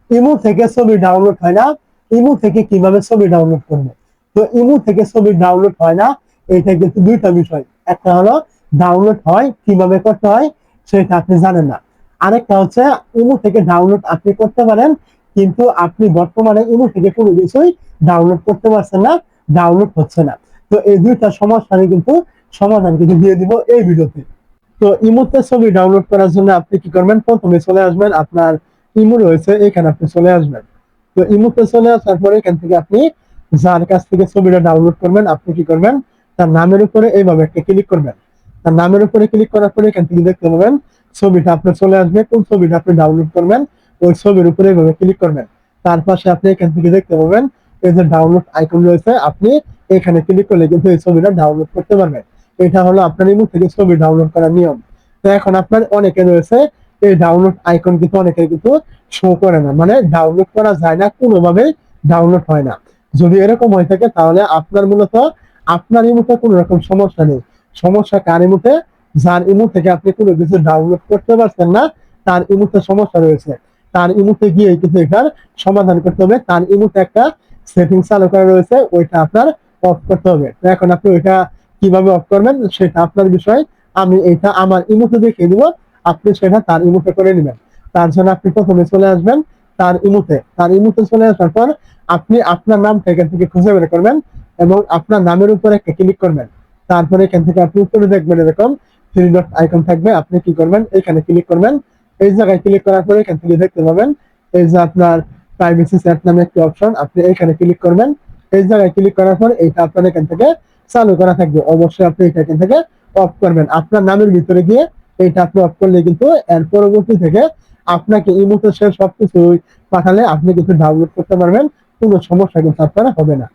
Imo থেকে ছবি download হয় না। ইমো থেকে কিভাবে ছবি ডাউনলোড করবে? তো ইমো থেকে ছবি ডাউনলোড হয় না, এটা কিন্তু দুইটা বিষয়। একটা হলো ডাউনলোড হয়, কিভাবে করতে হয় সেটা আপনি জানেন না। আরেকটা হচ্ছে ইমো থেকে ডাউনলোড আপনি করতে পারেন, কিন্তু আপনি বর্তমানে ইমো থেকে কোনো কিছুই ডাউনলোড করতে পারছেন না, ডাউনলোড হচ্ছে না। তো এই দুইটা সমস্যারই কিন্তু সমাধান কিন্তু দিয়ে দিব এই ভিডিওতে। তো ইমোতে ছবি ডাউনলোড করার জন্য আপনি কি করবেন? প্রথমে চলে আসবেন আপনার ইমো রয়েছে এখানে, আপনি চলে আসবেন। তো ইমোতে চলে আসার পরে এখান থেকে আপনি যার কাছ থেকে ছবিটা ডাউনলোড করবেন, আপনি কি করবেন? তার নামের উপরে এইভাবে একটা ক্লিক করবেন। তার নামের উপরে ক্লিক করার পরে এখান থেকে দেখতে পাবেন ছবিটা আপনার চলে আসবে। কোন ছবিটা আপনি ডাউনলোড করবেন ওই ছবির উপরে এইভাবে ক্লিক করবেন। তার পাশে আপনি এখান থেকে দেখতে পাবেন এই যে ডাউনলোড আইকন রয়েছে, আপনি এখানে ক্লিক করলে কিন্তু এই ছবিটা ডাউনলোড করতে পারবেন। এটা হলো আপনার ইমো থেকে ছবি ডাউনলোড করার নিয়ম। তো এখন আপনার অনেকে রয়েছে এই ডাউনলোড আইকন কিন্তু অনেকে কিন্তু শো করে না, মানে ডাউনলোড করা যায় না, কোনোভাবে ডাউনলোড হয় না। যদি এরকম হয়ে থাকে তাহলে আপনার মূলত আপনার ইমোতে কোনো রকম সমস্যা নেই। সমস্যা কার ইমোতে? যার ইমো থেকে আপনি কোনো কিছু ডাউনলোড করতে পারছেন না, তার ইমোতে সমস্যা রয়েছে। তার ইমোতে গিয়ে কিন্তু এটার সমাধান করতে হবে। তার ইমোতে একটা সেটিং চালু করা রয়েছে, ওইটা আপনার অফ করতে হবে। তো এখন আপনি ওইটা কিভাবে অফ করবেন সেটা আপনার বিষয়। আমি এটা আমার ইমোতে দেখিয়ে দিব, আপনি সেটা তার ইমোতে করে নেবেন। তার জন্য আপনি প্রথমে চলে আসবেন তার ইমোতে চলে আসার পর আপনি আপনার নামটা এখান থেকে খুঁজে বের করবেন এবং আপনার নামের উপরে একটা ক্লিক করবেন। তারপরে এখান থেকে আপনি উপরে দেখবেন এরকম থ্রি ডট আইকন থাকবে, আপনি কি করবেন? এখানে ক্লিক করবেন। এই জায়গায় ক্লিক করার পরে এখান থেকে দেখতে পাবেন এই যে আপনার প্রাইভেসি সেট নামে একটি অপশন, আপনি এখানে ক্লিক করবেন। এই জায়গায় ক্লিক করার পর এইটা আপনার এখান থেকে চালু করা থাকবে, অবশ্যই আপনি এটা এখান থেকে অফ করবেন। আপনার নামের ভিতরে গিয়ে এইটা আপনি অফ করলে কিন্তু এর পরবর্তী থেকে আপনাকে ইমোতে সে সবকিছু পাঠালে আপনি কিন্তু ডাউনলোড করতে পারবেন, কোনো সমস্যা কিন্তু আপনার হবে না।